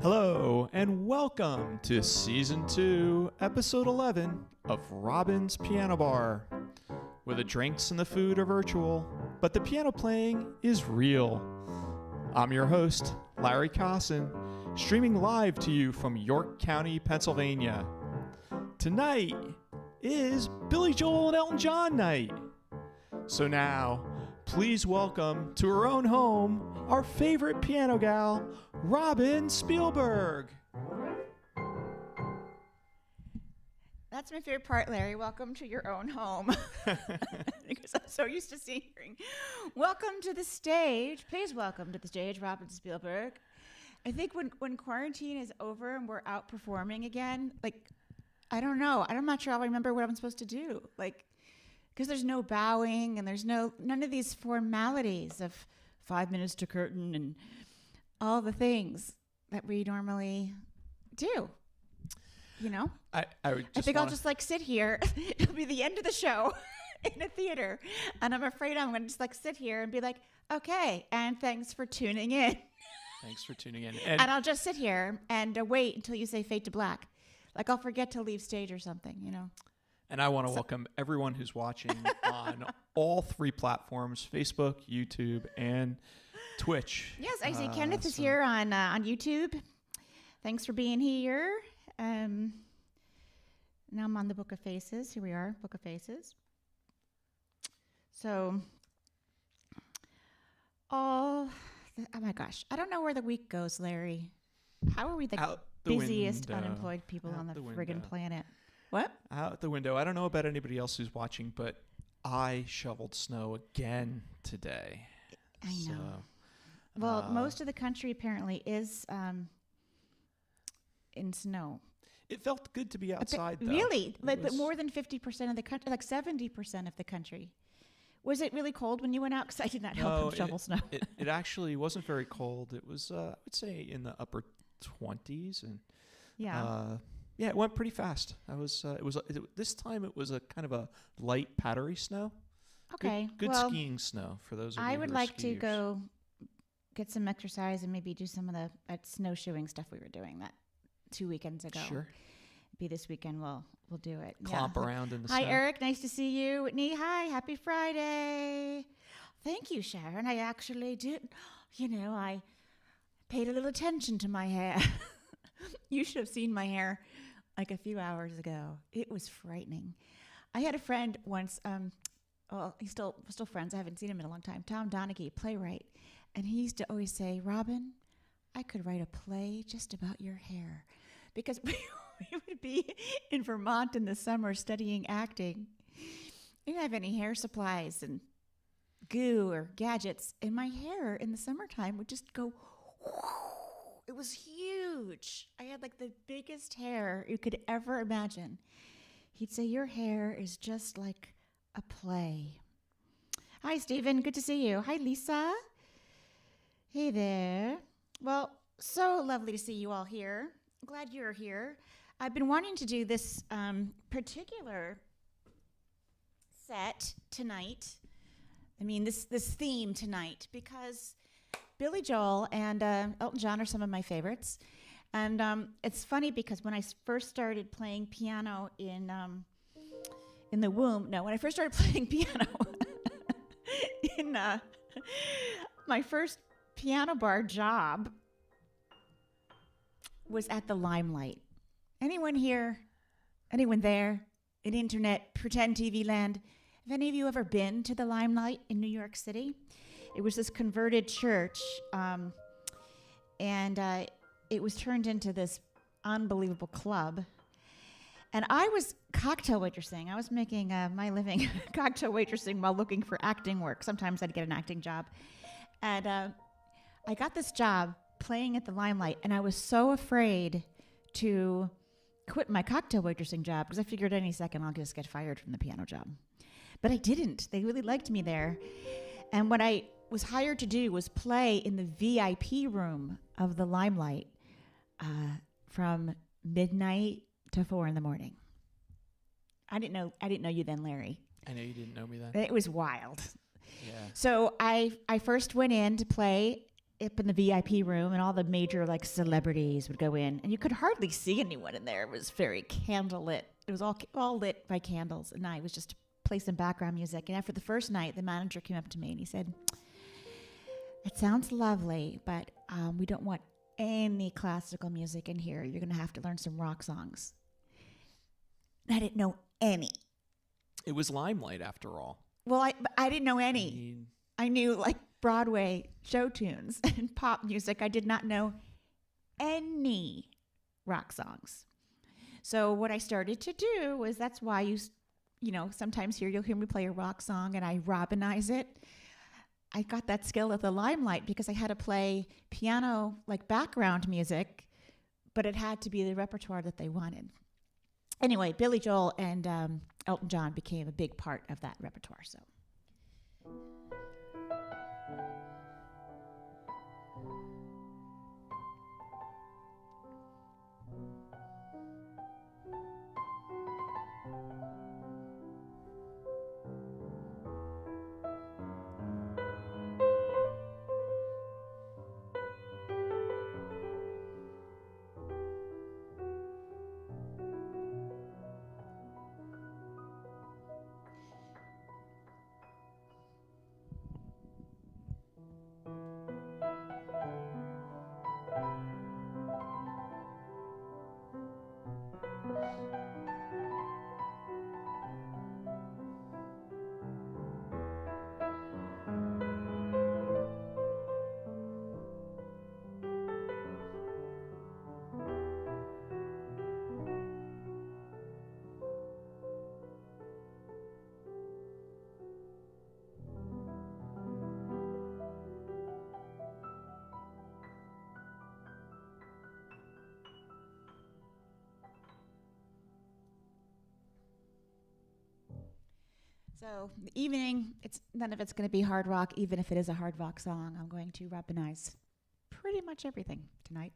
Hello, and welcome to Season 2, Episode 11 of Robin's Piano Bar, where the drinks and the food are virtual, but the piano playing is real. I'm your host, Larry Cosson, streaming live to you from York County, Pennsylvania. Tonight is Billy Joel and Elton John night. So now, please welcome to her own home, our favorite piano gal, Robin Spielberg. That's my favorite part, Larry. Welcome to your own home. Because I'm so used to hearing, welcome to the stage. Please welcome to the stage, Robin Spielberg. I think when quarantine is over and we're out performing again, I don't know. I'm not sure I'll remember what I'm supposed to do. Because there's no bowing and there's none of these formalities of 5 minutes to curtain and all the things that we normally do. You know? I think I'll just sit here. It'll be the end of the show in a theater. And I'm afraid I'm going to just sit here and be like, okay, and thanks for tuning in. Thanks for tuning in. And I'll just sit here and wait until you say fade to black. I'll forget to leave stage or something, you know? And I want to welcome everyone who's watching on all three platforms, Facebook, YouTube, and Twitch. Yes, I see Kenneth is here on YouTube. Thanks for being here. Now I'm on the Book of Faces. Here we are, Book of Faces. So, oh my gosh. I don't know where the week goes, Larry. How are we the busiest unemployed people on the friggin' planet? What? Out the window. I don't know about anybody else who's watching, but I shoveled snow again today. I know. Well, most of the country apparently is in snow. It felt good to be outside, though. Really? But more than 50% of the country, 70% of the country. Was it really cold when you went out? Because I did not help him shovel snow. It actually wasn't very cold. It was, I would say, in the upper 20s. And yeah, it went pretty fast. This time it was a kind of a light powdery snow. Okay. Good skiing snow for those of you who are I would like skiers. to go get some exercise and maybe do some of the snowshoeing stuff we were doing that 2 weekends ago. Sure. Maybe this weekend we'll do it. Clomp around in the snow. Hi, snow. Eric. Nice to see you. Whitney, hi. Happy Friday. Thank you, Sharon. I actually did. I paid a little attention to my hair. You should have seen my hair a few hours ago. It was frightening. I had a friend once, he's still friends. I haven't seen him in a long time. Tom Donaghy, playwright. And he used to always say, Robin, I could write a play just about your hair. Because we would be in Vermont in the summer studying acting. We didn't have any hair supplies and goo or gadgets. And my hair in the summertime would just go, it was huge. I had the biggest hair you could ever imagine. He'd say, your hair is just like a play. Hi, Stephen. Good to see you. Hi, Lisa. Hey there. Well, so lovely to see you all here. Glad you're here. I've been wanting to do this particular set tonight. This theme tonight, because Billy Joel and Elton John are some of my favorites. And it's funny because when I first started playing piano in the womb, when I first started playing piano in my first piano bar job was at the Limelight. Anyone here? Anyone there? In internet, pretend TV land? Have any of you ever been to the Limelight in New York City? It was this converted church, and it was turned into this unbelievable club. And I was cocktail waitressing. I was making my living cocktail waitressing while looking for acting work. Sometimes I'd get an acting job. And I got this job playing at the Limelight, and I was so afraid to quit my cocktail waitressing job because I figured any second I'll just get fired from the piano job. But I didn't. They really liked me there. And what I was hired to do was play in the VIP room of the Limelight from midnight to 4 a.m. I didn't know you then, Larry. I know you didn't know me then. It was wild. Yeah. So I first went in to play up in the VIP room, and all the major like celebrities would go in, and you could hardly see anyone in there. It was very candlelit. It was all lit by candles, and I was just to play some background music. And after the first night, the manager came up to me and he said, "It sounds lovely, but we don't want any classical music in here. You're going to have to learn some rock songs." And I didn't know any. It was Limelight, after all. Well, I didn't know any. I knew like Broadway show tunes and pop music. I did not know any rock songs. So what I started to do was, that's why you know, sometimes here you'll hear me play a rock song and I Robinize it. I got that skill at the Limelight because I had to play piano, like background music, but it had to be the repertoire that they wanted. Anyway, Billy Joel and Elton John became a big part of that repertoire. So. So the evening, none of it's going to be hard rock, even if it is a hard rock song. I'm going to Robinize pretty much everything tonight.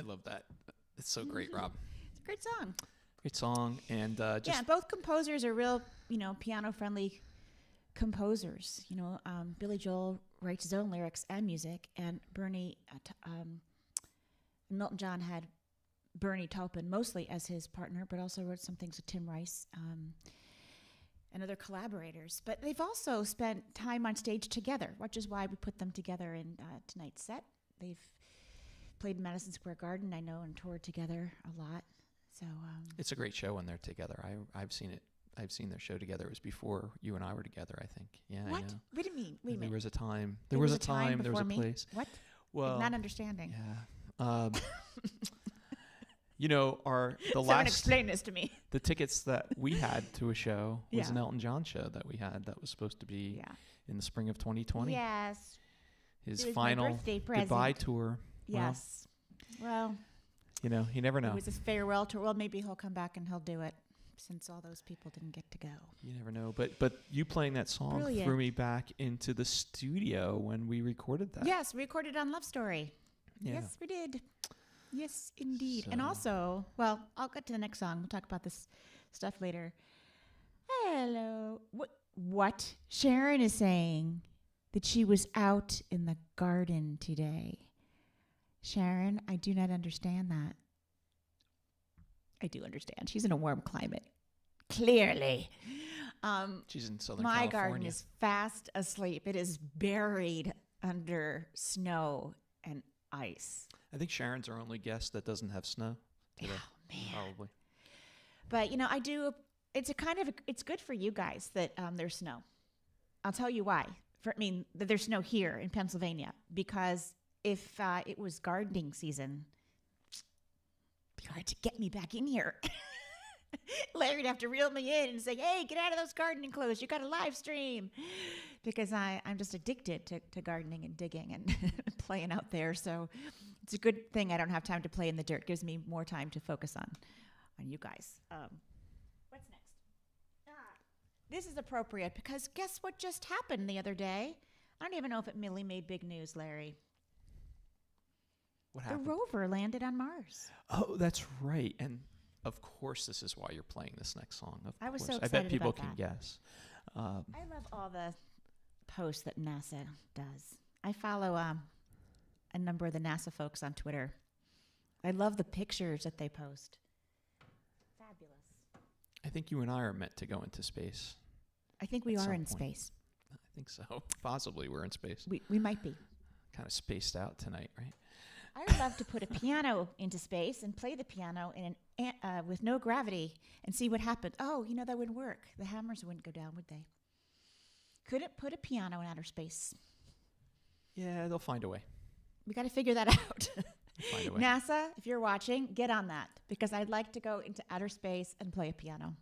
love that. It's so great, Rob. It's a great song. Great song. And just both composers are real, piano-friendly composers. Billy Joel writes his own lyrics and music, and Milton John had Bernie Taupin mostly as his partner, but also wrote some things with Tim Rice and other collaborators. But they've also spent time on stage together, which is why we put them together in tonight's set. They've played Madison Square Garden, I know, and toured together a lot. So it's a great show when they're together. I've seen it. I've seen their show together. It was before you and I were together, I think. Yeah, what? I know. What do you mean? Wait a minute. There was a time. There was a time. There was a place. What? Well, I'm not understanding. Yeah. The Someone last explain this to me. the tickets that we had to a show was Yeah. an Elton John show that we had that was supposed to be in the spring of 2020. Yes. His It was my final birthday present. goodbye tour. Yes. Well, You never know. it was his farewell tour. Well, maybe he'll come back and he'll do it since all those people didn't get to go. You never know. But you playing that song Brilliant. threw me back into the studio when we recorded that. Yes, we recorded on Love Story. Yeah. Yes, we did. Yes, indeed. And So- also, well, I'll get to the next song. We'll talk about this stuff later. Hello. What? Sharon is saying that she was out in the garden today. Sharon, I do not understand that. I do understand. She's in a warm climate. Clearly. She's in Southern My California. garden is fast asleep. It is buried under snow and ice. I think Sharon's our only guest that doesn't have snow today. Oh, man. Probably. But I do. It's good for you guys that there's snow. I'll tell you why. That there's snow here in Pennsylvania, because if it was gardening season, it'd be hard to get me back in here. Larry'd have to reel me in and say, "Hey, get out of those gardening clothes. You got a live stream," because I'm just addicted to gardening and digging and playing out there. So it's a good thing I don't have time to play in the dirt. It gives me more time to focus on you guys. What's next? This is appropriate because guess what just happened the other day? I don't even know if it really made big news, Larry. What The happened? rover landed on Mars. Oh, that's right. And of course, this is why you're playing this next song. Of I was course. so I bet excited people about can that. guess. I love all the posts that NASA does. I follow a number of the NASA folks on Twitter. I love the pictures that they post. Fabulous. I think you and I are meant to go into space. I think we At are some in point. space. I think so. Possibly we're in space. We might be. Kind of spaced out tonight, right? I would love to put a piano into space and play the piano in with no gravity and see what happened. Oh, that wouldn't work. The hammers wouldn't go down, would they? Couldn't put a piano in outer space. Yeah, they'll find a way. We got to figure that out. They'll find a way. NASA, if you're watching, get on that because I'd like to go into outer space and play a piano.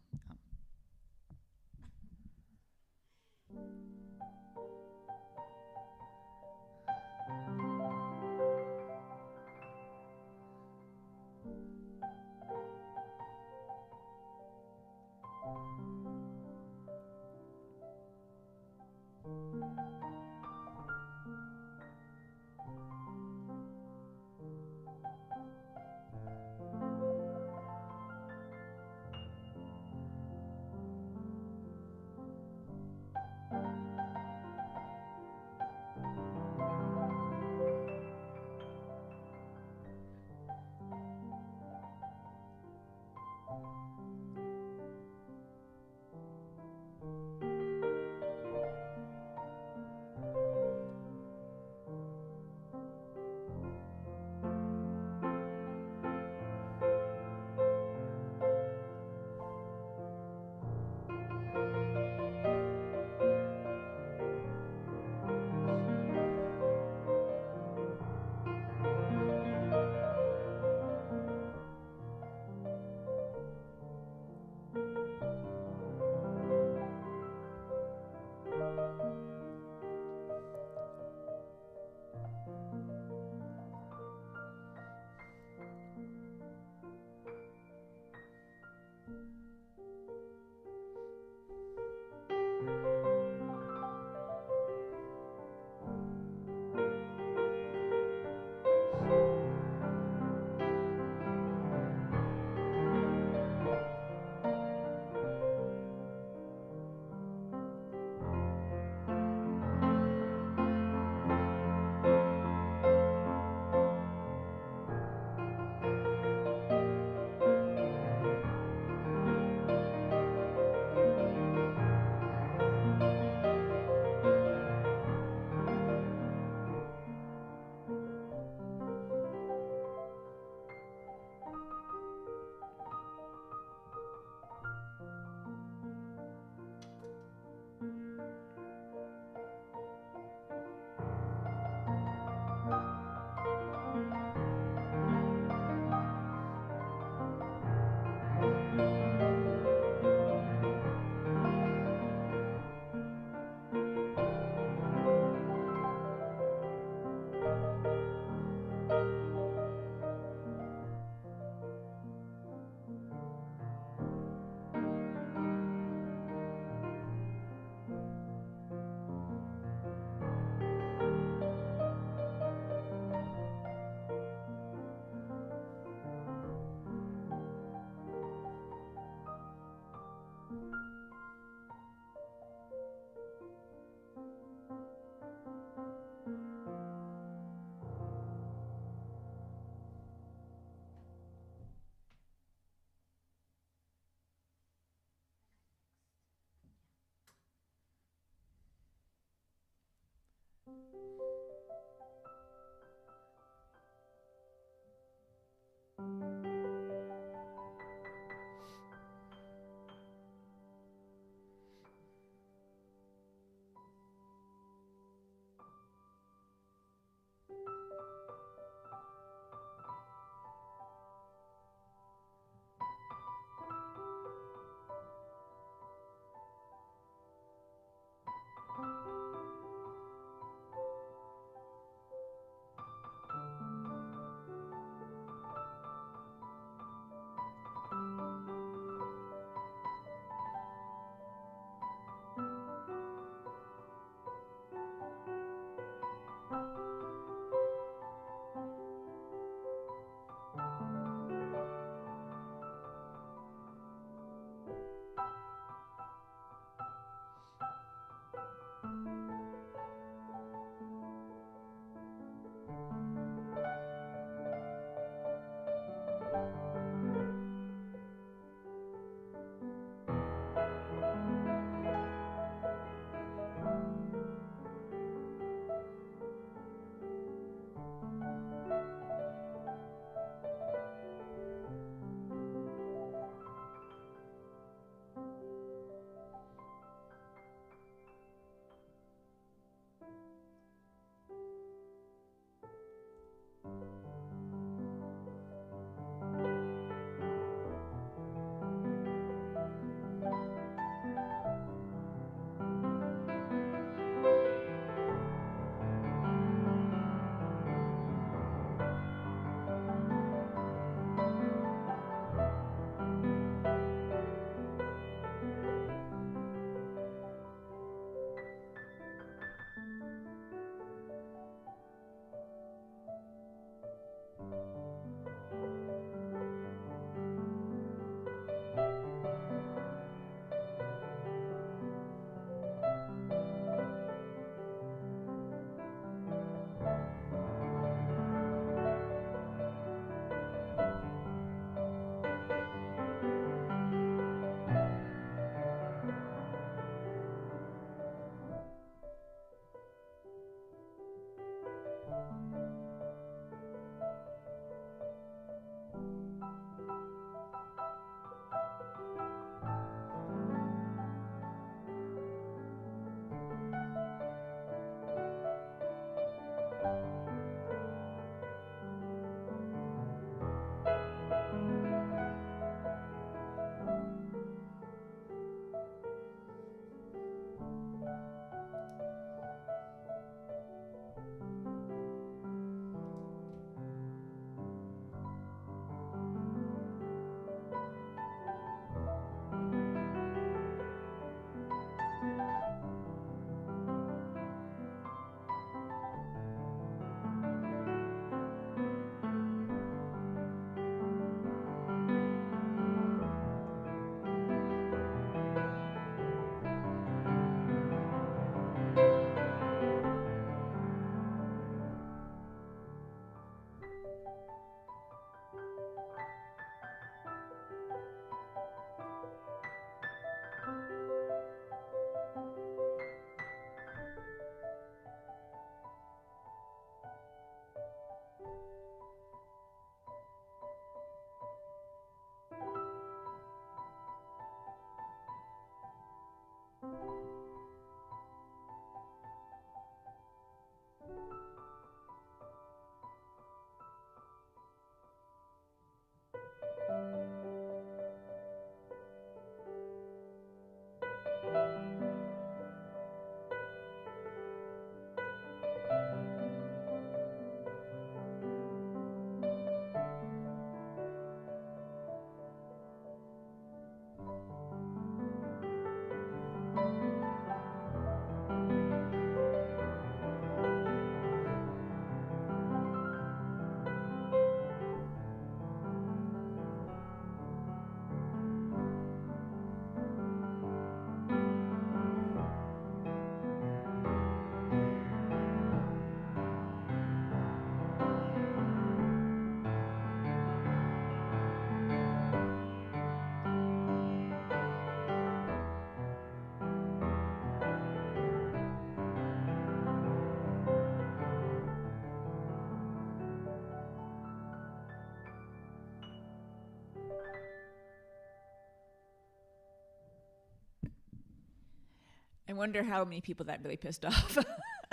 I wonder how many people that really pissed off.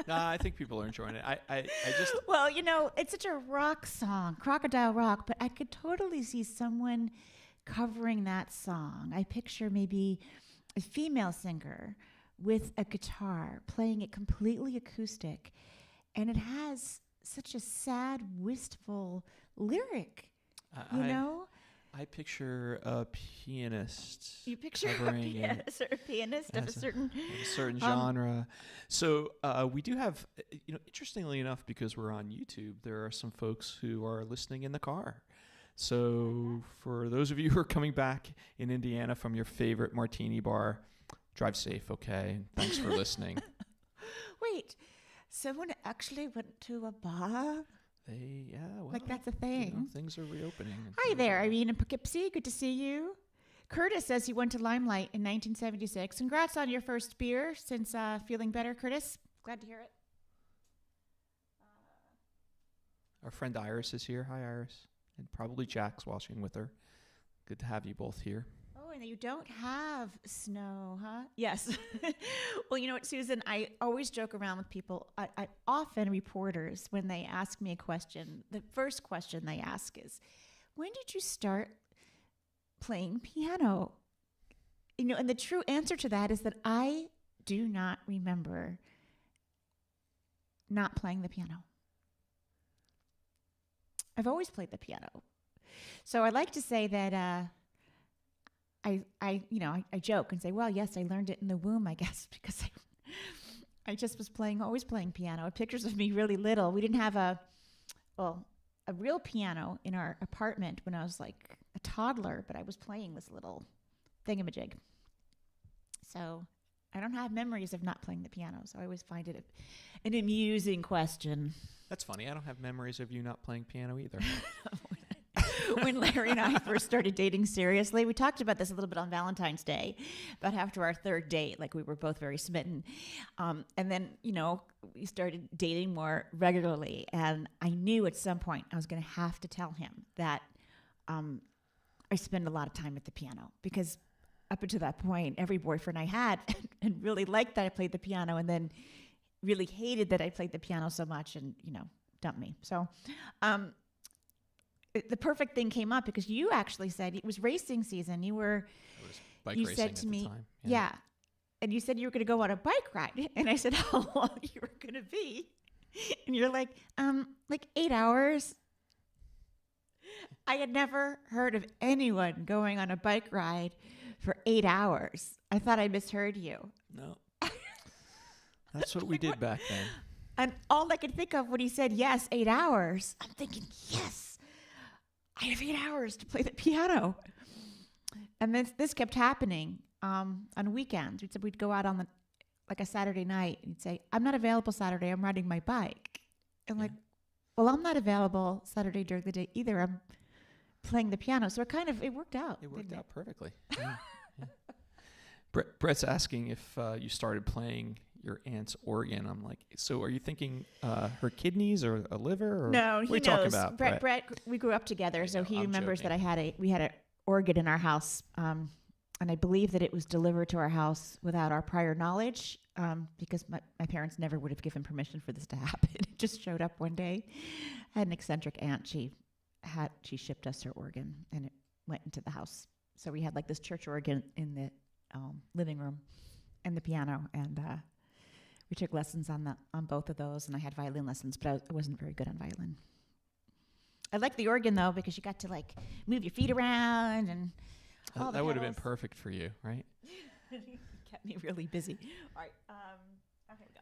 Nah, I think people are enjoying it. I just Well, it's such a rock song, Crocodile Rock, but I could totally see someone covering that song. I picture maybe a female singer with a guitar playing it completely acoustic, and it has such a sad, wistful lyric, you know? I picture a pianist. You picture a covering it pianist or a pianist of a certain genre. So we do have, interestingly enough, because we're on YouTube, there are some folks who are listening in the car. So for those of you who are coming back in Indiana from your favorite martini bar, drive safe, okay? Thanks for listening. Wait, someone actually went to a bar? Like that's a thing. Things are reopening. Hi there, Irene in Poughkeepsie. Good to see you. Curtis says he went to Limelight in 1976. Congrats on your first beer since feeling better, Curtis. Glad to hear it. Our friend Iris is here. Hi, Iris. And probably Jack's watching with her. Good to have you both here. Oh, and you don't have snow, huh? Yes. Well, you know what, Susan? I always joke around with people. I often reporters, when they ask me a question, the first question they ask is, when did you start playing piano? And the true answer to that is that I do not remember not playing the piano. I've always played the piano. So I like to say that I joke and say, well, yes, I learned it in the womb, I guess, because I just was always playing piano. Pictures of me really little. We didn't have a real piano in our apartment when I was like a toddler, but I was playing this little thingamajig. So I don't have memories of not playing the piano, so I always find it an amusing question. That's funny. I don't have memories of you not playing piano either. When Larry and I first started dating seriously, we talked about this a little bit on Valentine's Day, but after our third date, like we were both very smitten. And then, we started dating more regularly. And I knew at some point I was going to have to tell him that I spend a lot of time at the piano, because up until that point, every boyfriend I had and really liked that I played the piano, and then really hated that I played the piano so much and, dumped me. So, the perfect thing came up because you actually said it was racing season. It was bike racing said to me, time. Yeah. And you said you were going to go on a bike ride. And I said, how long you were going to be? And you're like 8 hours. I had never heard of anyone going on a bike ride for 8 hours. I thought I misheard you. No. That's what we did back then. And all I could think of when he said, yes, 8 hours, I'm thinking, yes. I have 8 hours to play the piano. And then this kept happening on weekends. We'd go out on a Saturday night, and he'd say, I'm not available Saturday, I'm riding my bike. And well, I'm not available Saturday during the day either. I'm playing the piano. So it worked out. It worked out perfectly. Yeah. Brett's asking if you started playing your aunt's organ. I'm like, so are you thinking her kidneys or a liver? Or no, he what knows. Talking about, Brett, we grew up together, so he remembers joking. That we had an organ in our house, and I believe that it was delivered to our house without our prior knowledge, because my parents never would have given permission for this to happen. It just showed up one day. I had an eccentric aunt. She shipped us her organ, and it went into the house. So we had this church organ in the living room, and the piano, and we took lessons on both of those, and I had violin lessons, but I wasn't very good on violin. I liked the organ though, because you got to move your feet around and all that would have been perfect for you, right? Kept me really busy. All right, okay, we go.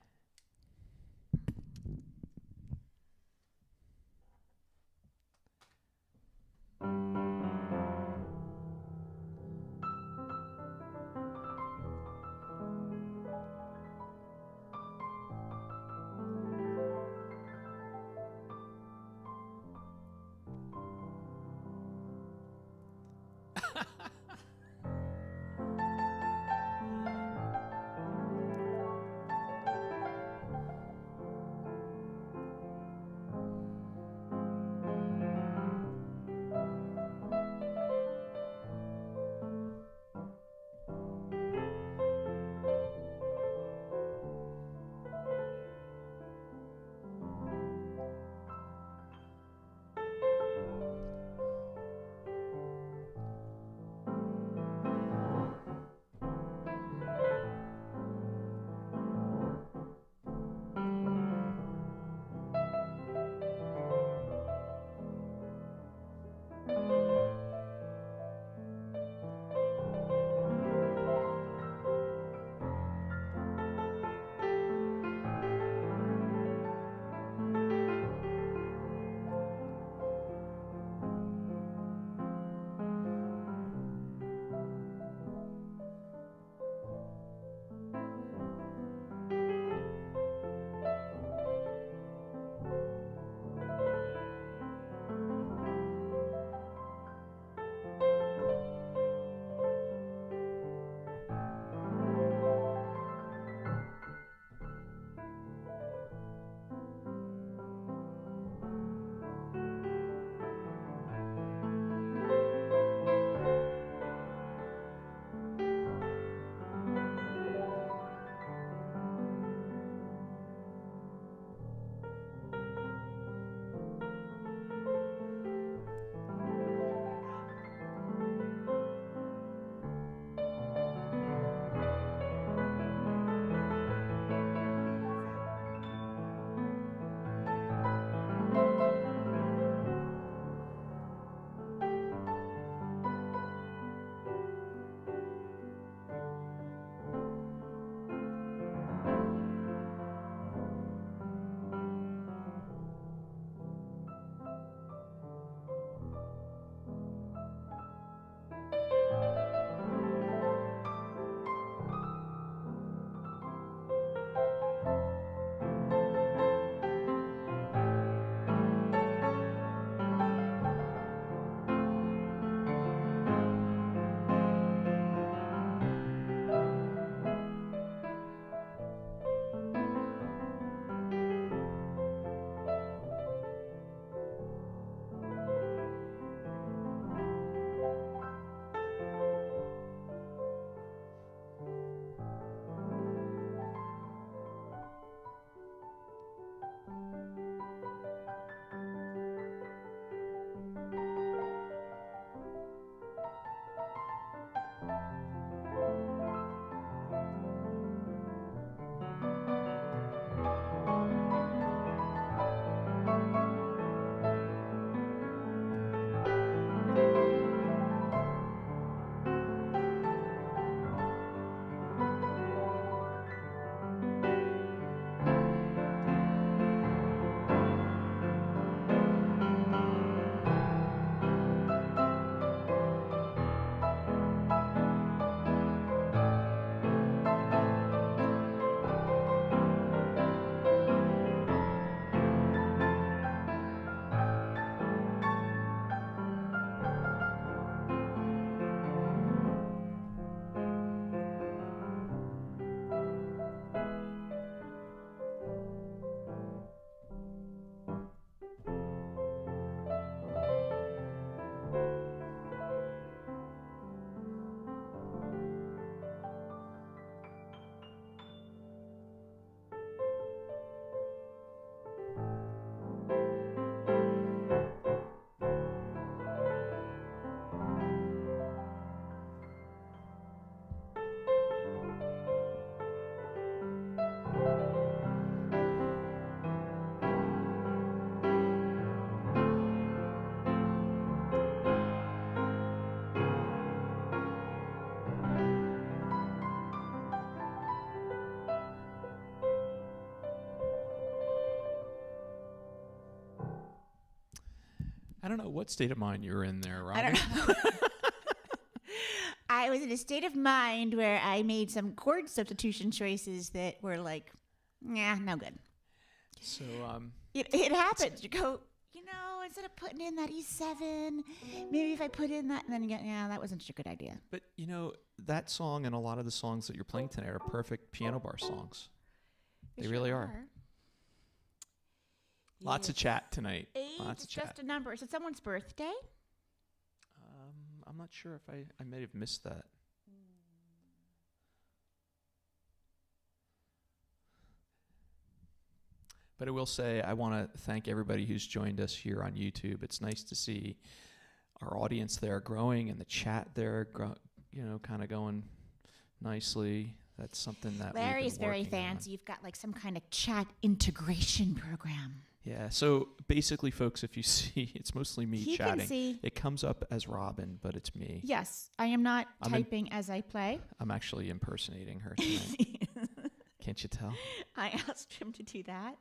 I don't know what state of mind you were in there, Robin. I don't know. I was in a state of mind where I made some chord substitution choices that were like, yeah, no good. So, it happens. You go, instead of putting in that E7, maybe if I put in that, and then that wasn't such a good idea. but that song and a lot of the songs that you're playing tonight are perfect piano bar songs. They really are. Lots of chat tonight. 8 Lots is of chat. just a number. Is it someone's birthday? I'm not sure if I may have missed that. But I will say I want to thank everybody who's joined us here on YouTube. It's nice to see our audience there growing and the chat there, kind of going nicely. That's something that Larry's very fancy. You've got like some kind of chat integration program. Yeah. So basically, folks, if you see, it's mostly me He chatting. can see. It comes up as Robin, but it's me. Yes, I am not typing as I play. I'm actually impersonating her tonight. Can't you tell? I asked him to do that.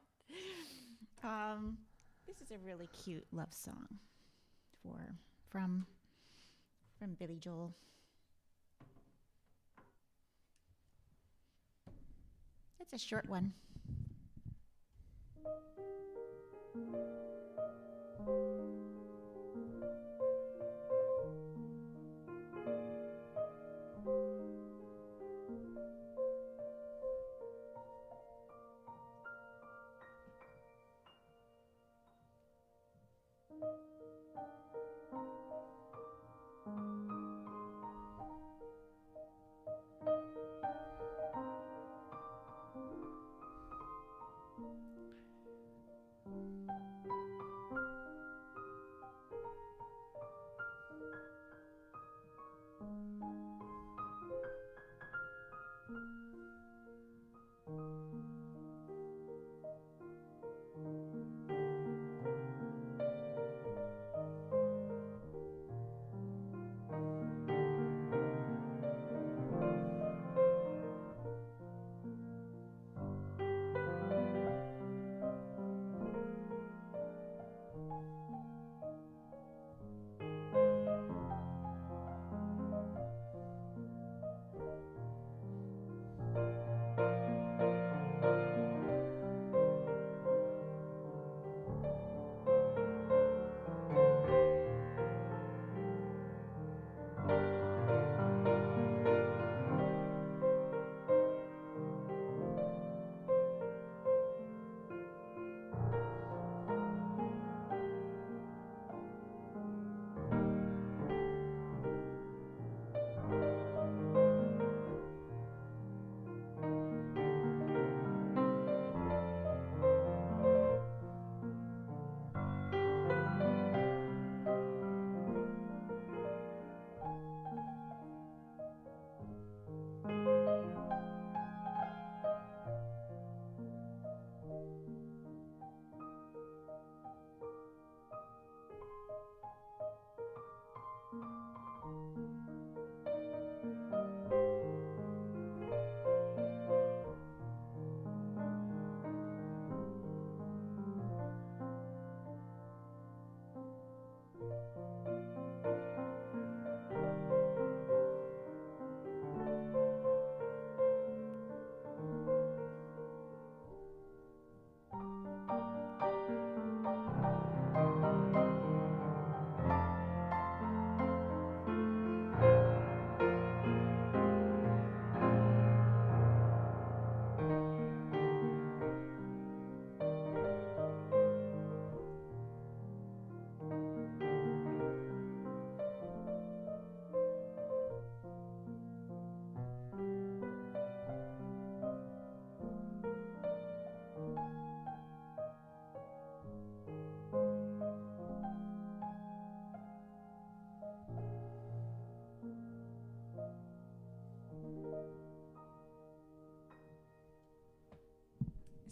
This is a really cute love song from Billy Joel. It's a short one.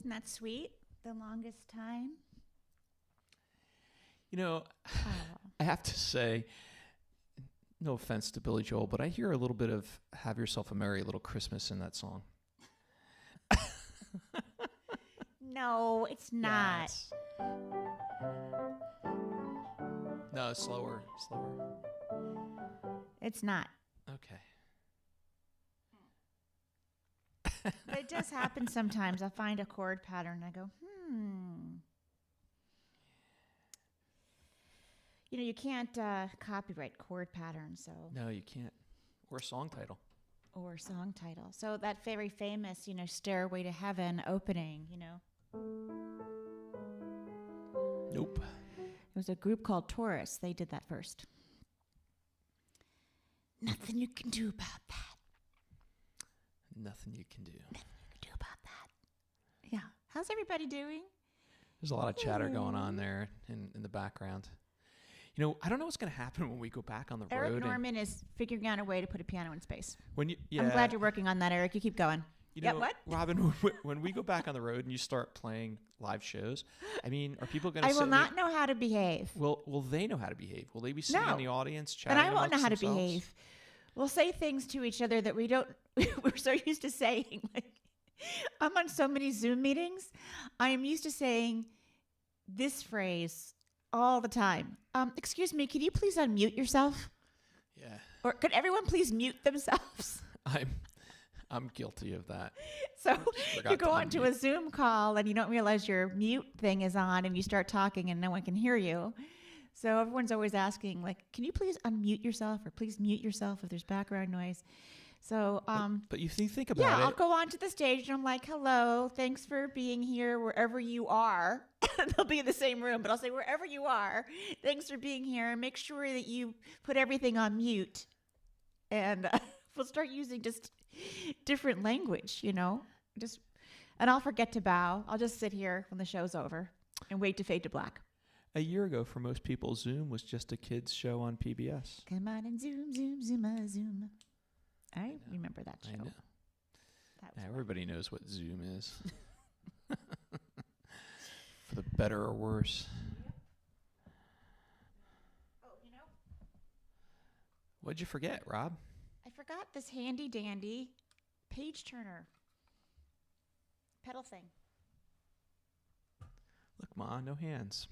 Isn't that sweet? The longest time. I have to say, no offense to Billy Joel, but I hear a little bit of "Have Yourself a Merry Little Christmas" in that song. No, it's not. Yes. No, slower. It's not. Okay. But it does happen sometimes. I'll find a chord pattern and I go, You know, you can't copyright chord patterns, so. No, you can't. Or song title. Or song title. So that very famous, Stairway to Heaven opening, Nope. It was a group called Taurus. They did that first. Nothing you can do about that. Nothing you can do. Nothing you can do about that. Yeah. How's everybody doing? There's a lot of chatter going on there in the background. I don't know what's going to happen when we go back on the road. Eric Norman is figuring out a way to put a piano in space. Yeah. I'm glad you're working on that, Eric. You keep going. What? Robin, when we go back on the road and you start playing live shows, are people going to I will not know how to behave. Will they know how to behave? Will they be sitting in the audience chatting and I won't know how to themselves? behave. We'll say things to each other that we're so used to saying. I'm on so many Zoom meetings. I am used to saying this phrase all the time. Excuse me, could you please unmute yourself? Yeah. Or could everyone please mute themselves? I'm guilty of that. So you go onto a Zoom call and you don't realize your mute thing is on and you start talking and no one can hear you. So everyone's always asking, can you please unmute yourself or please mute yourself if there's background noise? So, but you think about it. Yeah, I'll go onto the stage and I'm like, hello, thanks for being here wherever you are. They'll be in the same room, but I'll say wherever you are, thanks for being here. And make sure that you put everything on mute. And we'll start using just different language, and I'll forget to bow. I'll just sit here when the show's over and wait to fade to black. A year ago, for most people, Zoom was just a kids' show on PBS. Come on and zoom, zoom, zoom, zoom. I remember that show. I know. Everybody knows what Zoom is. For the better or worse. Oh, What'd you forget, Rob? I forgot this handy dandy page turner pedal thing. Look, Ma, no hands.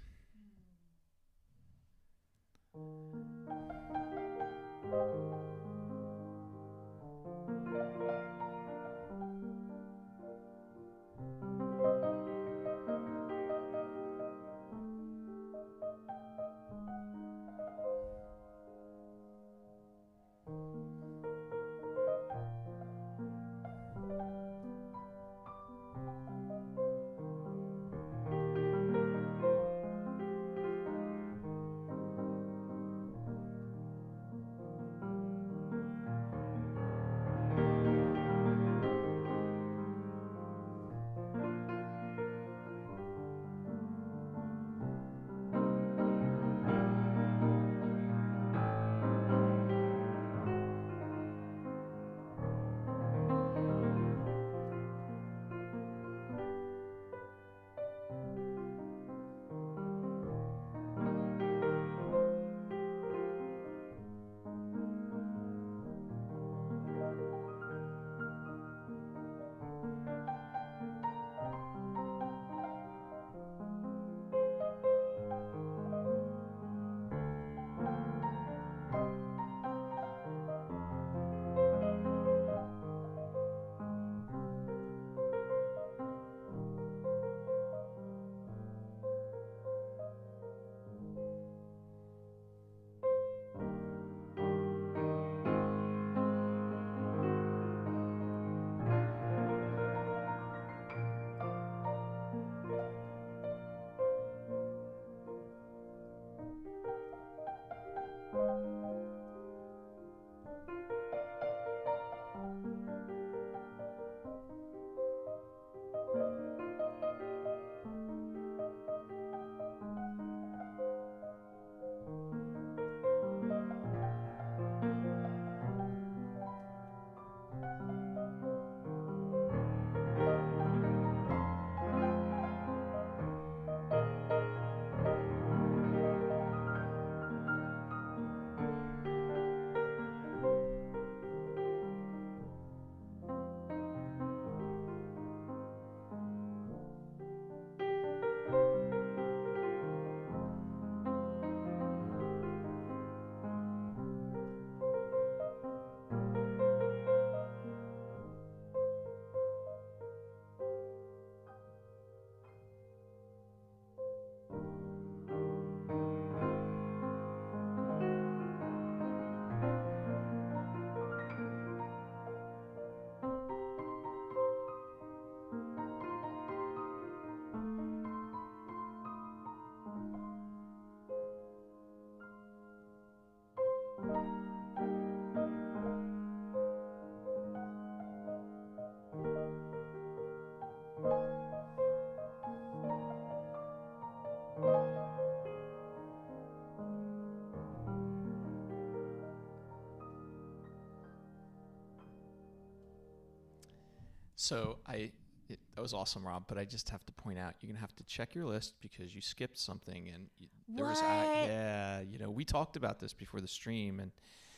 So that was awesome, Rob. But I just have to point out, you're gonna have to check your list because you skipped something, and there was What? we talked about this before the stream, and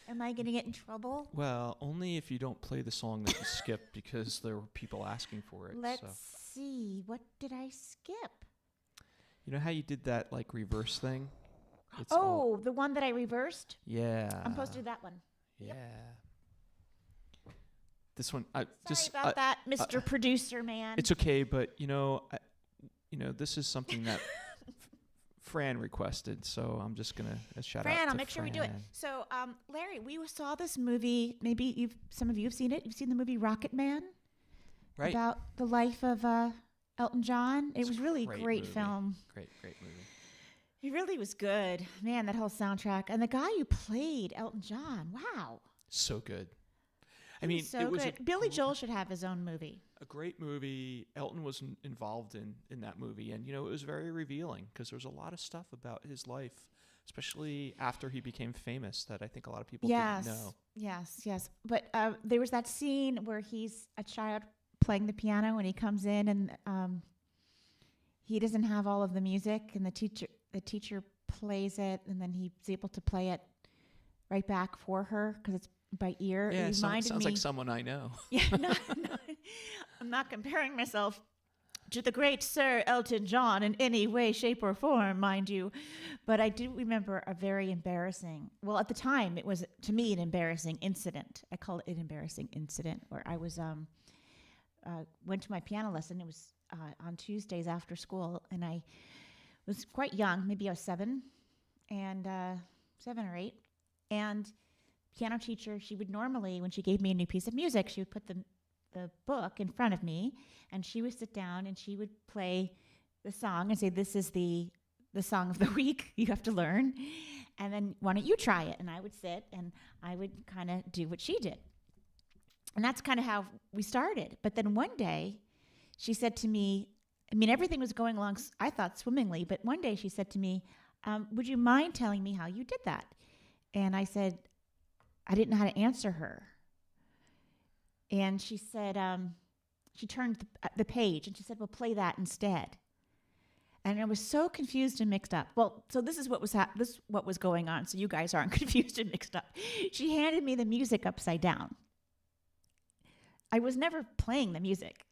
Am I going to get in trouble? well, only if you don't play the song that you skipped because there were people asking for it. Let's So. see. What did I skip? You know how you did that like reverse thing? The one that I reversed? Yeah. I'm supposed to do that one. Yeah. Yep. This one, Sorry about that, Mr. Producer Man. It's okay, but this is something that Fran requested, so I'm just gonna shout out to Fran, I'll make sure we do it. So, Larry, we saw this movie. Maybe some of you have seen it. You've seen the movie Rocket Man, right? About the life of Elton John. It was really a great film. Great movie. It really was good, man. That whole soundtrack and the guy who played Elton John. Wow, so good. I mean, so good. Billy Joel should have his own movie. A great movie. Elton was involved in that movie, and it was very revealing because there was a lot of stuff about his life, especially after he became famous, that I think a lot of people didn't know. Yes. But there was that scene where he's a child playing the piano, and he comes in, and he doesn't have all of the music, and the teacher plays it, and then he's able to play it right back for her because it's by ear. Yeah, it sounds like someone I know. Yeah, no, I'm not comparing myself to the great Sir Elton John in any way, shape, or form, mind you. But I do remember a very embarrassing, well, at the time, it was, to me, an embarrassing incident. I call it an embarrassing incident, where I was, went to my piano lesson. It was on Tuesdays after school, and I was quite young. Maybe I was 7 or 8. And piano teacher, she would normally, when she gave me a new piece of music, she would put the book in front of me, and she would sit down and she would play the song and say, "This is the song of the week you have to learn, and then why don't you try it?" And I would sit and I would kind of do what she did. And that's kind of how we started. But then one day she said to me, I mean, everything was going along, I thought, swimmingly, but one day she said to me, "Would you mind telling me how you did that?" And I said, I didn't know how to answer her. And she said, she turned the page and she said, "Well, play that instead." And I was so confused and mixed up. Well, so this is what was going on. So you guys aren't confused and mixed up. She handed me the music upside down. I was never playing the music.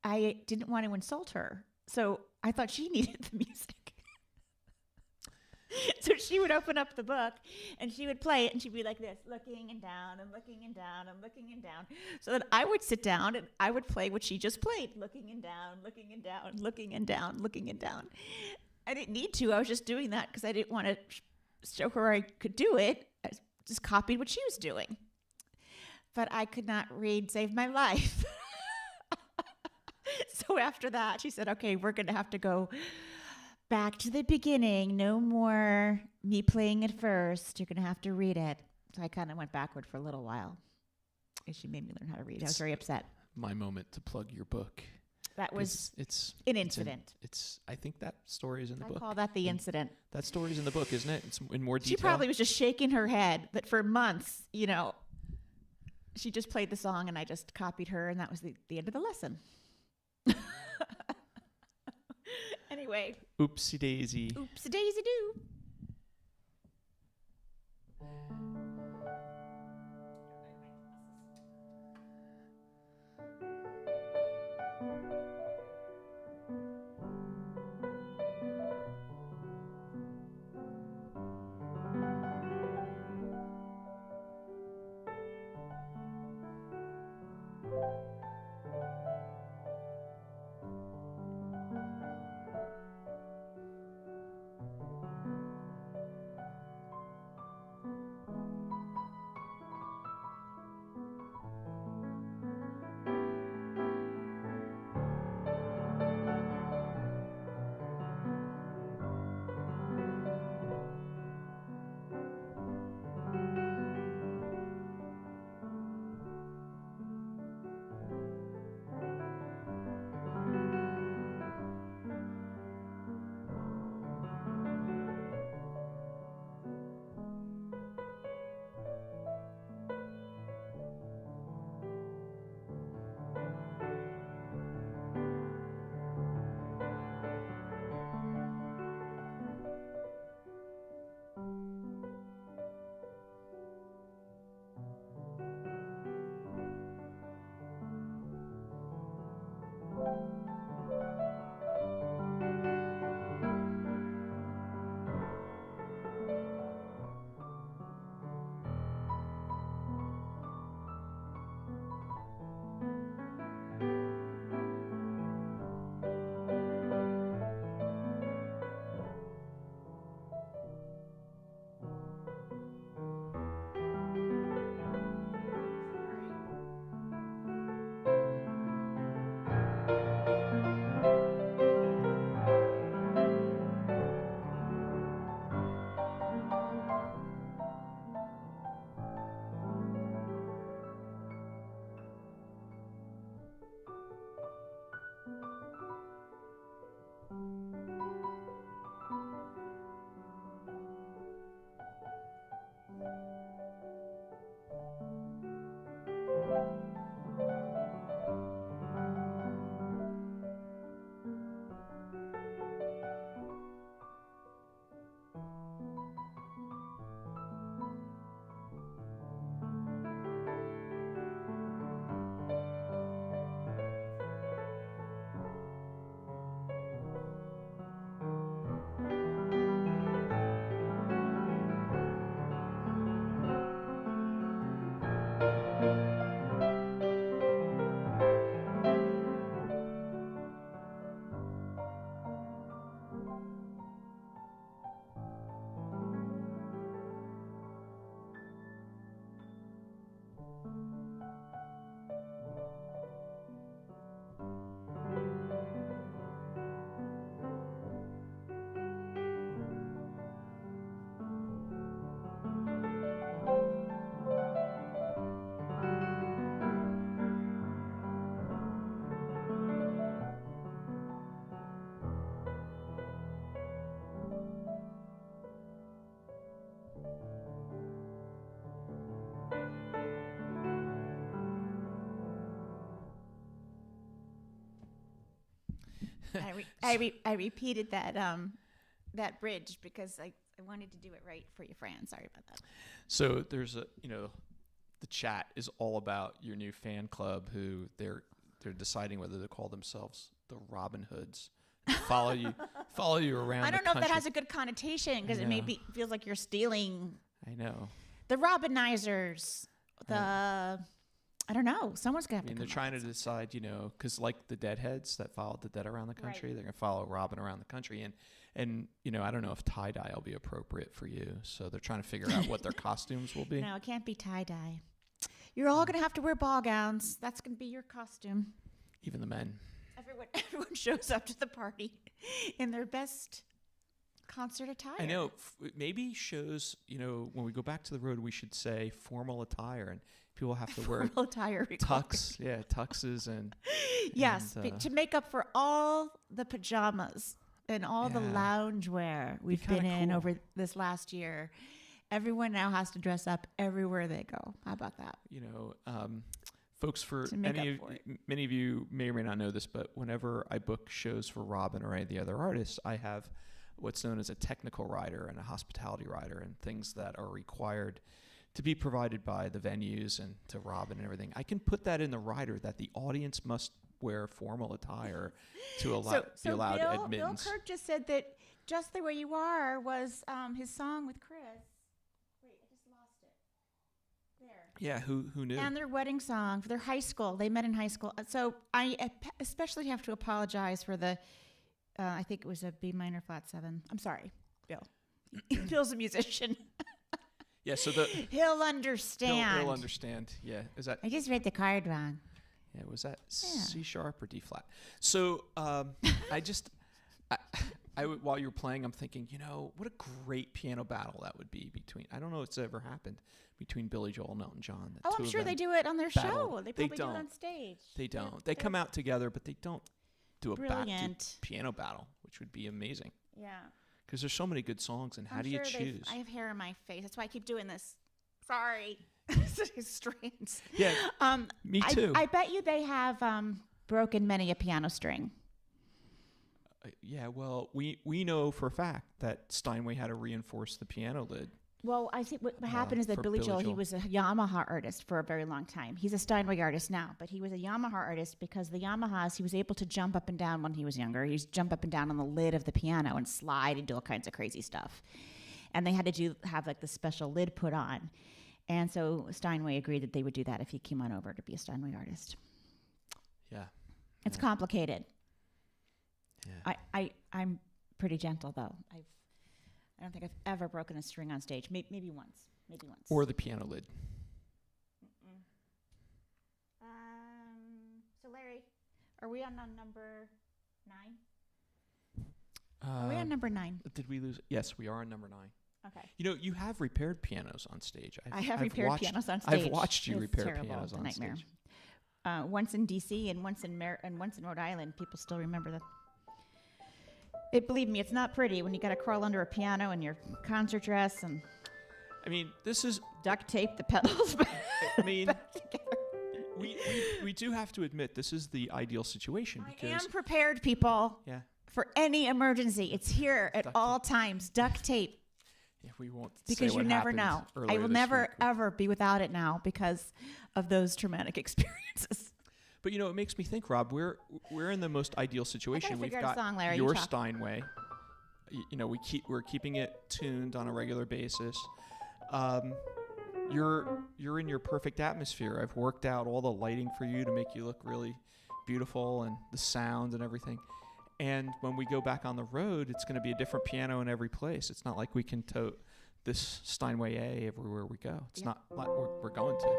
I didn't want to insult her. So I thought she needed the music. So she would open up the book and she would play it and she'd be like this, looking and down and looking and down and looking and down. So then I would sit down and I would play what she just played, looking and down, looking and down, looking and down, looking and down. I didn't need to. I was just doing that because I didn't want to show her I could do it. I just copied what she was doing. But I could not read Save My Life. So after that, she said, "Okay, we're going to have to go back to the beginning. No more me playing it first. You're going to have to read it." So I kind of went backward for a little while. And she made me learn how to read. I was very upset. My moment to plug your book. That was it's an incident. I think that story is in the book. I call that the incident. That story's in the book, isn't it? It's in more detail. She probably was just shaking her head that for months, she just played the song and I just copied her, and that was the end of the lesson. Anyway. Oopsie daisy. Oopsie daisy do. I repeated that bridge because I wanted to do it right for you, Fran. Sorry about that. So there's the chat is all about your new fan club who they're deciding whether to call themselves the Robin Hoods. Follow you around. I don't the know country. if that has a good connotation because it maybe feels like you're stealing. I know. The Robinizers. I don't know. Someone's gonna have to. They're trying to decide, because like the Deadheads that followed the dead around the country, they're gonna follow Robin around the country, and I don't know if tie dye will be appropriate for you. So they're trying to figure out what their costumes will be. No, it can't be tie dye. You're all gonna have to wear ball gowns. That's gonna be your costume. Even the men. Everyone shows up to the party in their best concert attire. I know. Maybe shows, when we go back to the road, we should say formal attire, and people have to wear formal attire tux. Yeah, tuxes and yes, to make up for all the pajamas and all the lounge wear we've been in over this last year. Everyone now has to dress up everywhere they go. How about that? Folks, many of you may or may not know this, but whenever I book shows for Robin or any of the other artists, I have what's known as a technical rider and a hospitality rider, and things that are required to be provided by the venues and to Robin and everything. I can put that in the rider that the audience must wear formal attire to be allowed admittance. Bill Kirk just said that Just the Way You Are was his song with Chris. Wait, I just lost it. There. Yeah, who knew? And their wedding song for their high school. They met in high school. So I especially have to apologize for the, I think it was a B minor flat 7. I'm sorry, Bill. Bill's a musician. Yeah, so he'll understand. He'll understand. Yeah, is that? I just read the card wrong. Yeah, was that C sharp or D flat? So while you were playing, I'm thinking, what a great piano battle that would be between. I don't know if it's ever happened between Billy Joel and Elton John. I'm sure they do it on their show. They probably do it on stage. They don't. They come out together, but they don't do a brilliant piano battle, which would be amazing. Yeah. Because there's so many good songs, and how do you choose? I have hair in my face. That's why I keep doing this. Sorry. Strands. Yeah, me too. I bet you they have broken many a piano string. Yeah, well, we know for a fact that Steinway had to reinforce the piano lid. Well, I think what happened is that Billy Joel, he was a Yamaha artist for a very long time. He's a Steinway artist now, but he was a Yamaha artist because the Yamahas, he was able to jump up and down when he was younger. He used to jump up and down on the lid of the piano and slide and do all kinds of crazy stuff. And they had to have like the special lid put on. And so Steinway agreed that they would do that if he came on over to be a Steinway artist. Yeah. It's complicated. Yeah. I'm pretty gentle, though. I don't think I've ever broken a string on stage. Maybe once. Or the piano lid. So, Larry, are we on number 9? Are we on number 9? Did we lose? Yes, we are on number 9. Okay. You have repaired pianos on stage. I've repaired pianos on stage. I've watched you repair terrible. pianos on nightmare. stage. Once in D.C. and once in Rhode Island. People still remember that. Believe me, it's not pretty when you got to crawl under a piano in your concert dress and. I mean, this is duct tape the pedals. I mean, we do have to admit this is the ideal situation because I am prepared, people. Yeah. For any emergency, it's here at all times. Duct tape. Yeah, we won't. Because say what you never know. I will never ever be without it now because of those traumatic experiences. But it makes me think, Rob. We're in the most ideal situation. We've got song, Larry, your Steinway. We're keeping it tuned on a regular basis. You're in your perfect atmosphere. I've worked out all the lighting for you to make you look really beautiful and the sound and everything. And when we go back on the road, it's going to be a different piano in every place. It's not like we can tote this Steinway A everywhere we go. It's not like we're going to.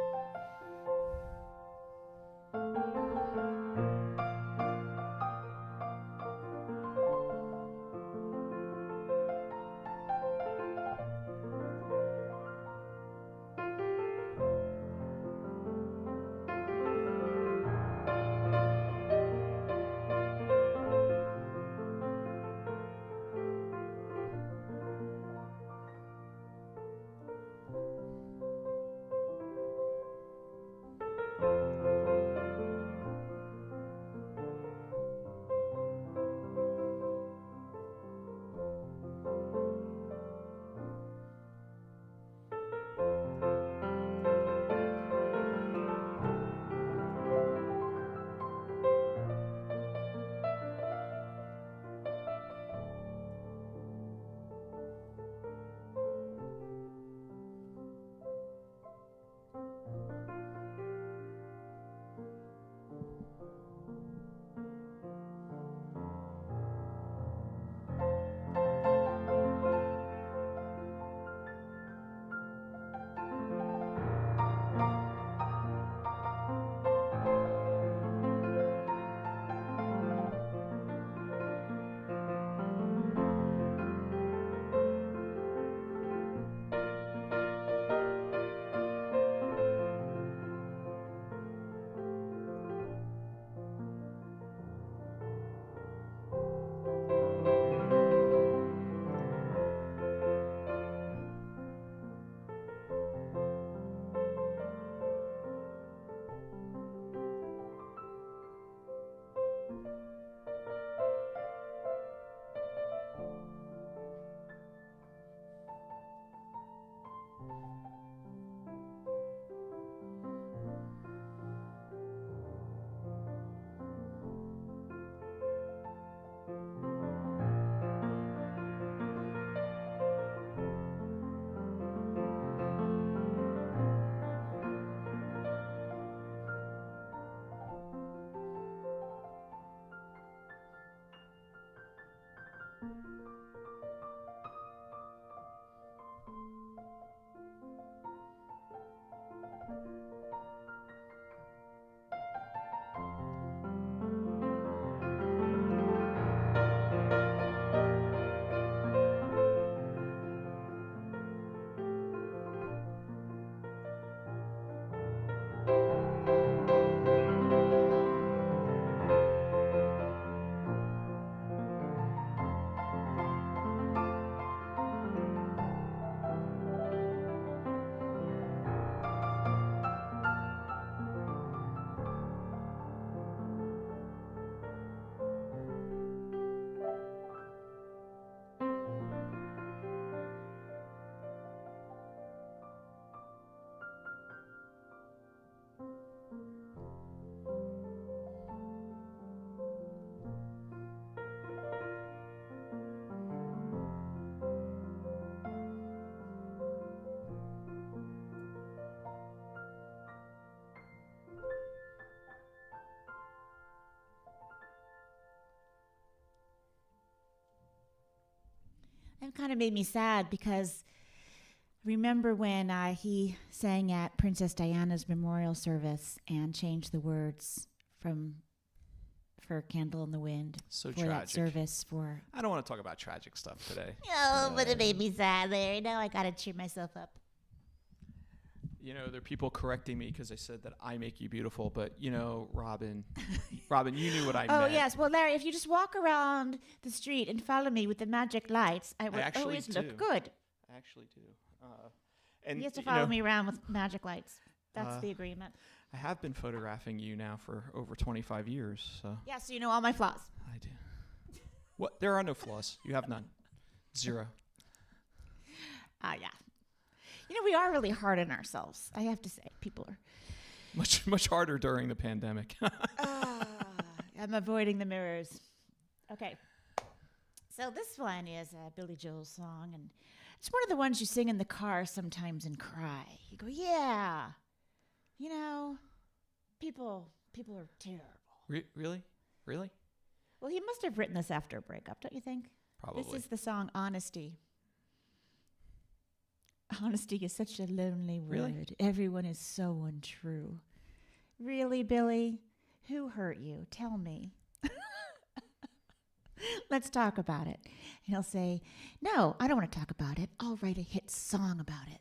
That kind of made me sad because remember when he sang at Princess Diana's memorial service and changed the words for Candle in the Wind So for tragic. that service for. I don't want to talk about tragic stuff today. Oh, but it made me sad there. Now I gotta cheer myself up. You know, there are people correcting me because I said that I make you beautiful, but you know, Robin, you knew what I meant. Oh yes, well Larry, if you just walk around the street and follow me with the magic lights, I would actually always do. look good. I actually do. And You have to you follow know, me around with magic lights. That's the agreement. I have been photographing you now for over 25 years, so Yeah, so you know all my flaws. I do. What? There are no flaws. You have none. Zero. Yeah. You know, we are really hard on ourselves. I have to say, people are. Much harder during the pandemic. I'm avoiding the mirrors. Okay. So this one is a Billy Joel song, and it's one of the ones you sing in the car sometimes and cry. You go, yeah. You know, people are terrible. Really? Well, he must have written this after a breakup, don't you think? Probably. This is the song Honesty. Honesty is such a lonely word. Really? Everyone is so untrue. Really, Billy? Who hurt you? Tell me. Let's talk about it. And he'll say, no, I don't want to talk about it. I'll write a hit song about it.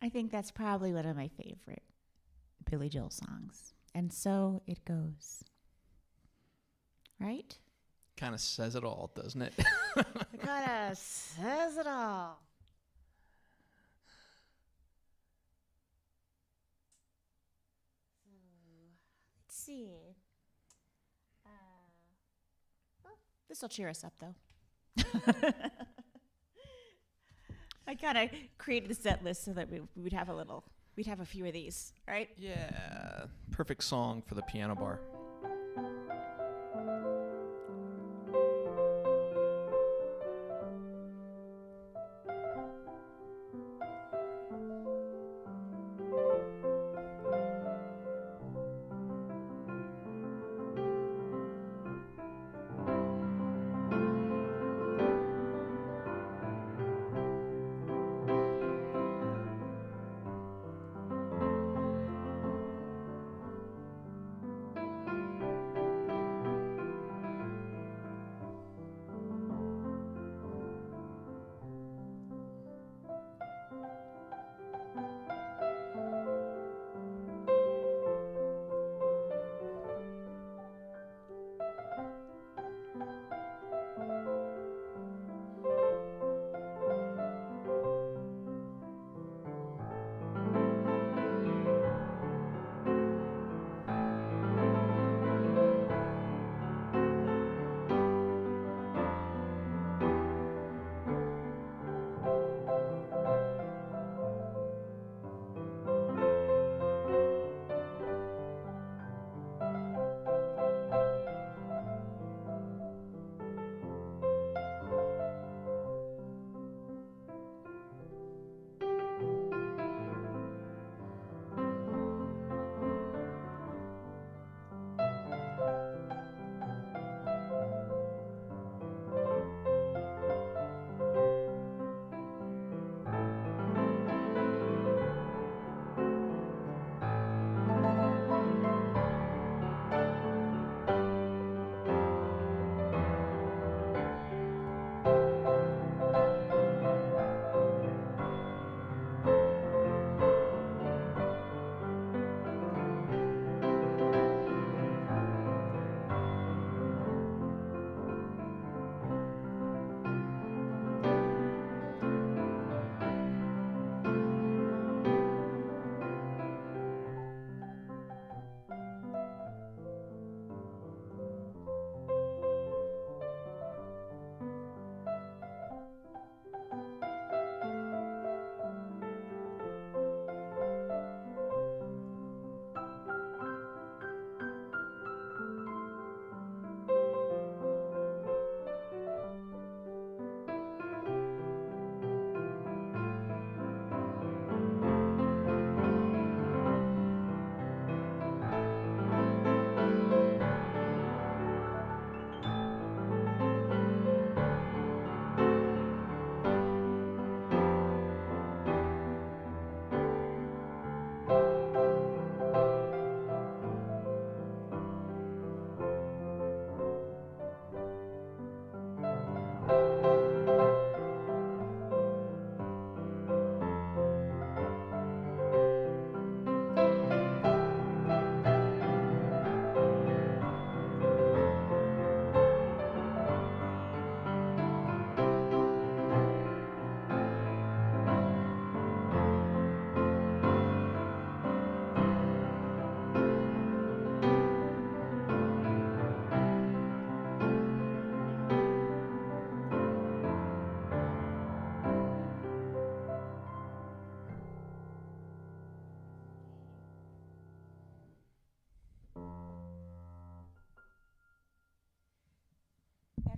I think that's probably one of my favorite Billy Joel songs. And so it goes. Right? Kind of says it all, doesn't it? It kind of says it all. So, let's see. Well, this will cheer us up, though. I kind of created the set list so that we'd have a few of these, right? Yeah. Perfect song for the piano bar.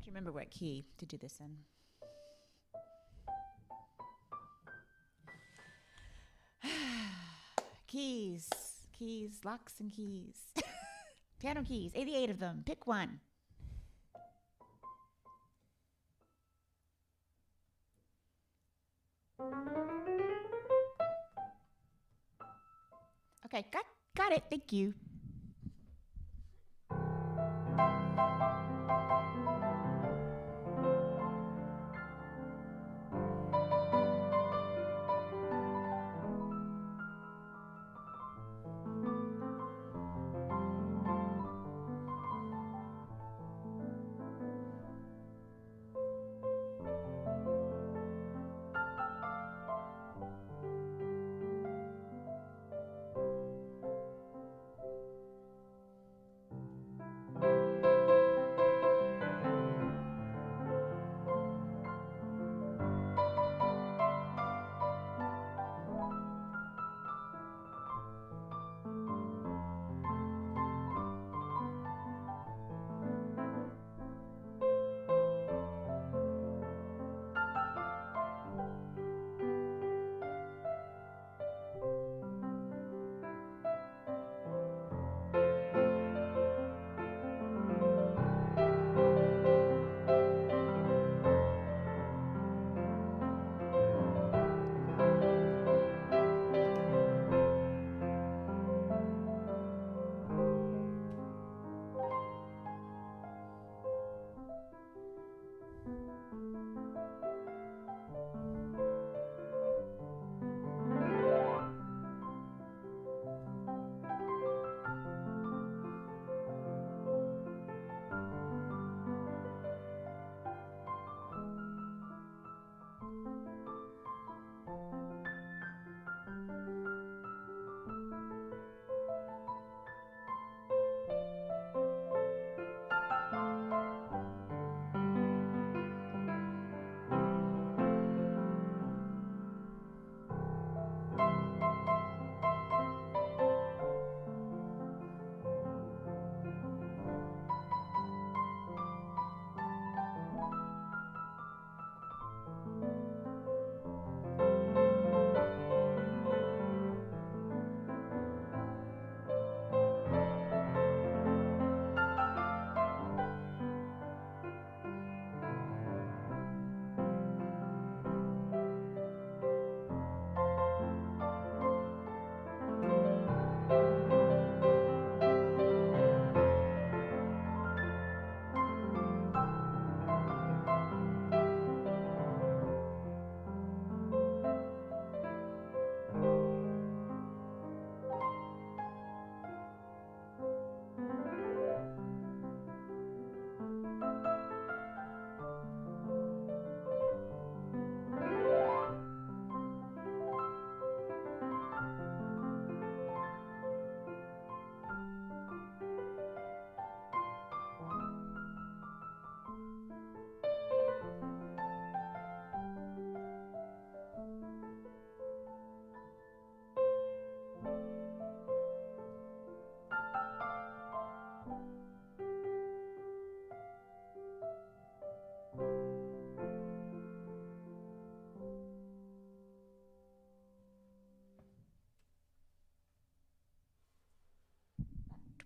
to remember what key to do this in. Keys, locks and keys. Piano keys, 88 of them. Pick one. Okay, got it. Thank you.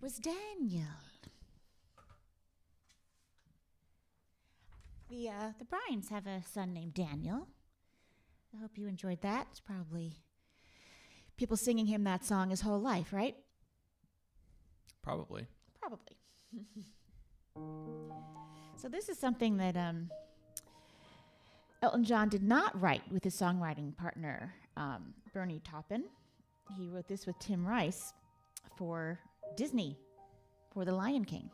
Was Daniel. The Bryans have a son named Daniel. I hope you enjoyed that. It's probably people singing him that song his whole life, right? Probably. So this is something that Elton John did not write with his songwriting partner, Bernie Taupin. He wrote this with Tim Rice for Disney, for The Lion King.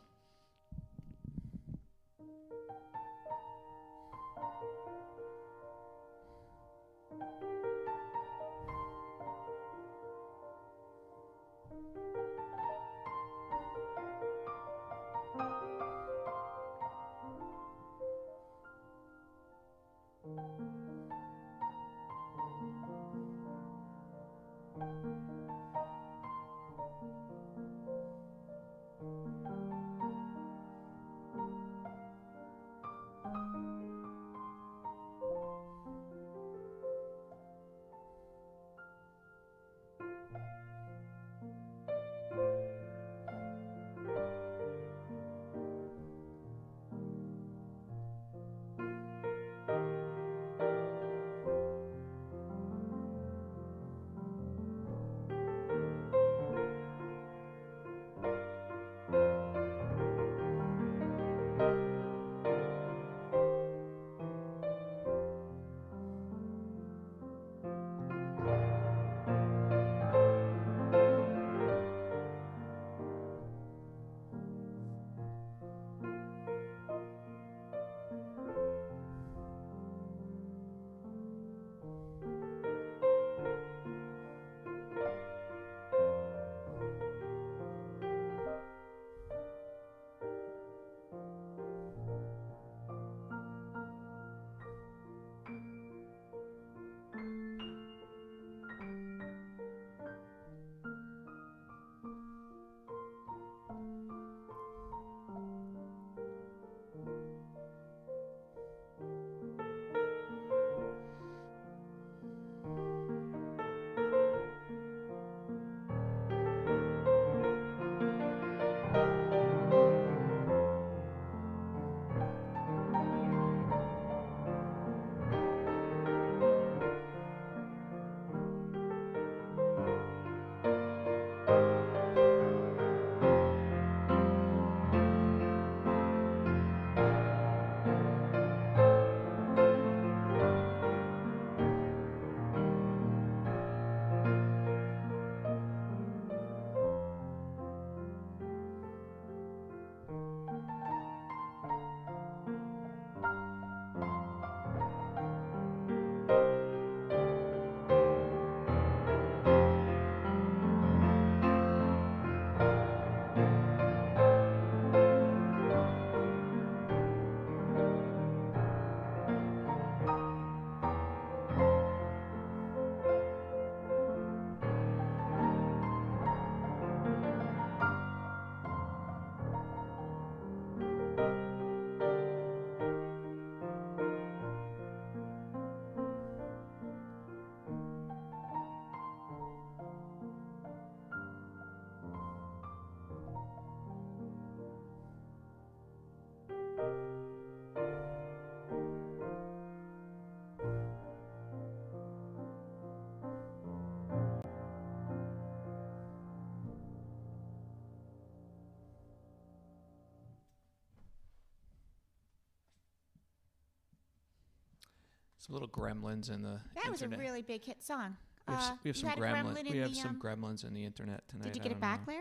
some little gremlins in the That was a internet. really big hit song. We have you some had a gremlin in We have the, some gremlins in the internet tonight. Did you I get it don't back, know.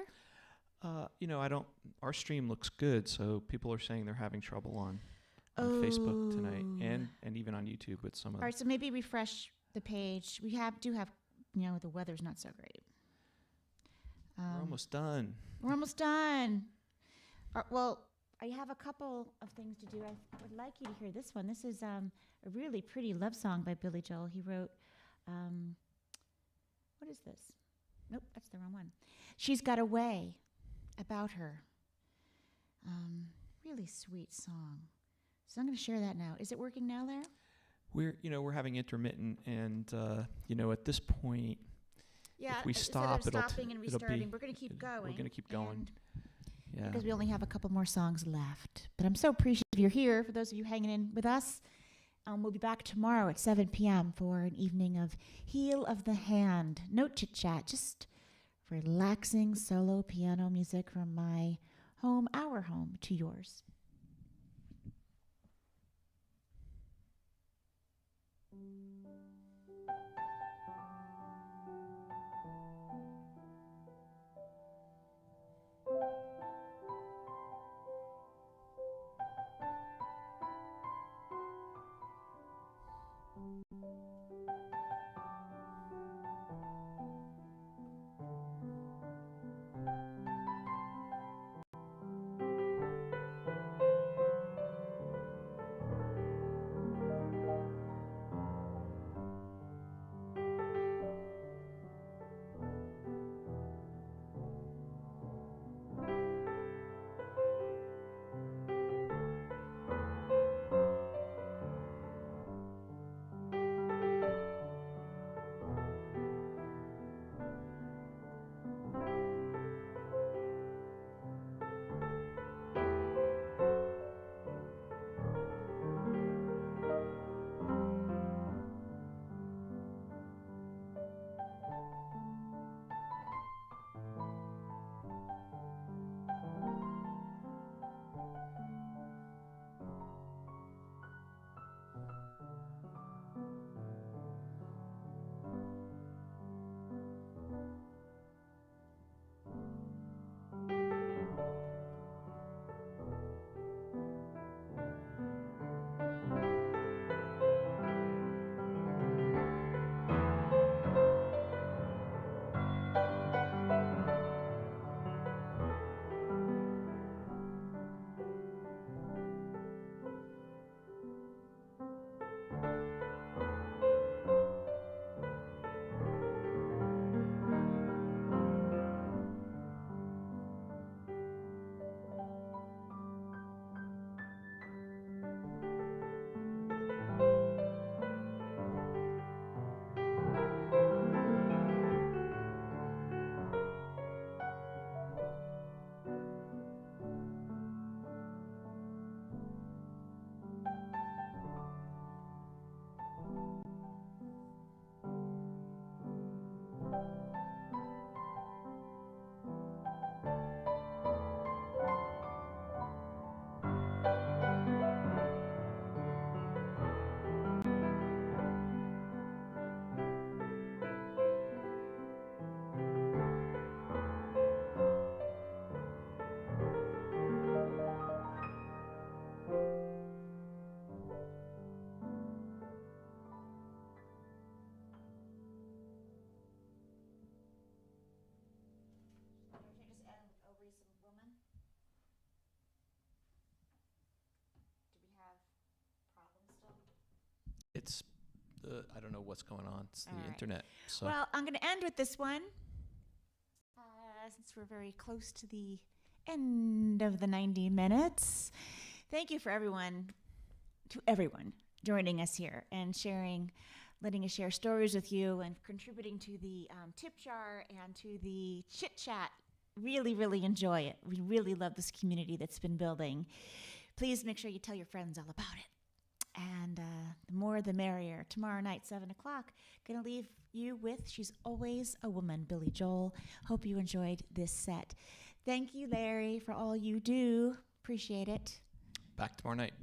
Blair? You know, I don't. Our stream looks good, so people are saying they're having trouble on Facebook tonight, and even on YouTube with some of. All right, so maybe refresh the page. We do have, the weather's not so great. We're almost done. We're almost done. Well, I have a couple of things to do. I would like you to hear this one. This is a really pretty love song by Billy Joel. He wrote, what is this? Nope, that's the wrong one. She's Got a Way About Her. Really sweet song. So I'm going to share that now. Is it working now, Larry? We're having intermittent, and at this point, Yeah, if we instead stop, of stopping and restarting, we're going to keep going. We're going to keep going. Yeah. Because we only have a couple more songs left. But I'm so appreciative you're here. For those of you hanging in with us, we'll be back tomorrow at 7 p.m. for an evening of Heel of the Hand. No chit-chat, just relaxing solo piano music from my home, our home, to yours. It's I don't know what's going on. It's the All right. internet. So Well, I'm going to end with this one. Since we're very close to the end of the 90 minutes. Thank you for everyone joining us here and letting us share stories with you and contributing to the tip jar and to the chit chat. Really, really enjoy it. We really love this community that's been building. Please make sure you tell your friends all about it. And the more the merrier. Tomorrow night, 7 o'clock, going to leave you with She's Always a Woman, Billy Joel. Hope you enjoyed this set. Thank you, Larry, for all you do. Appreciate it. back tomorrow night.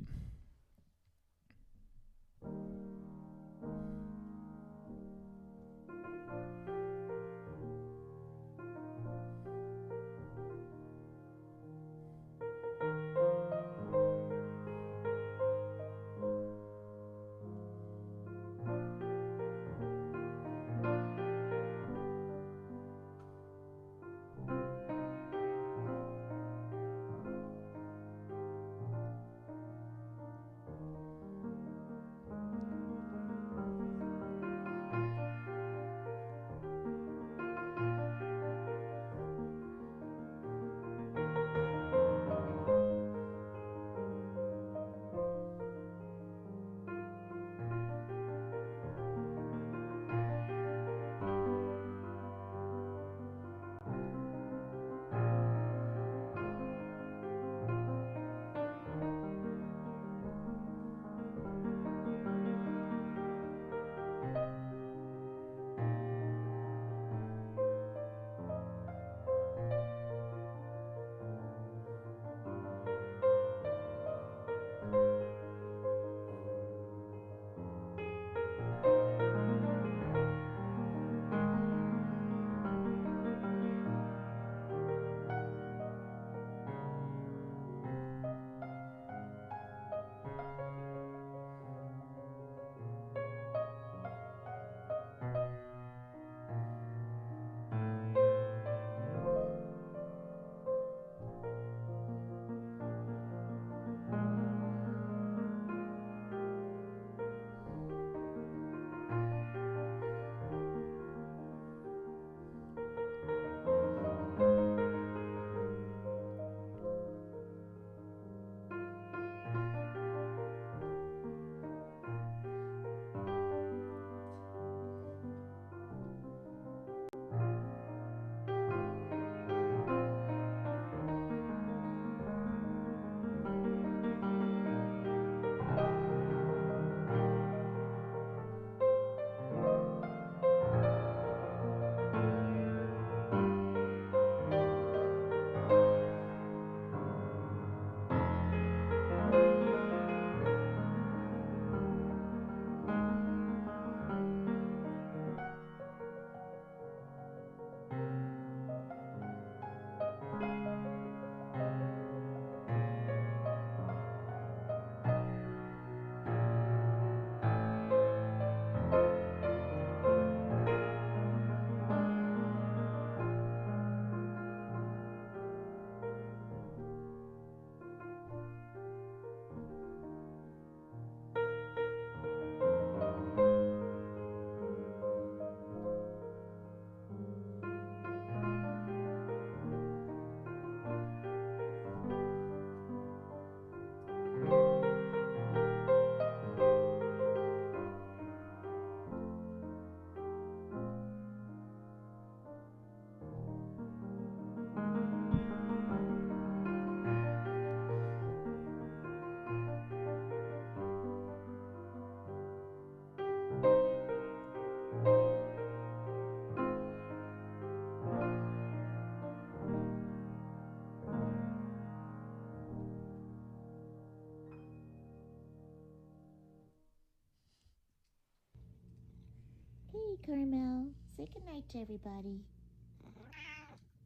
Carmel. Say goodnight to everybody.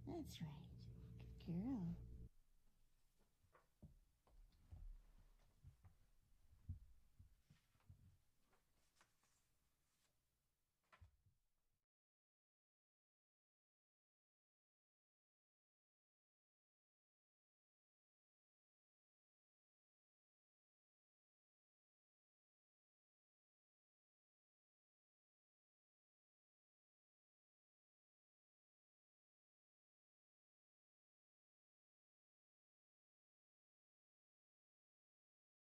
That's right. Good girl.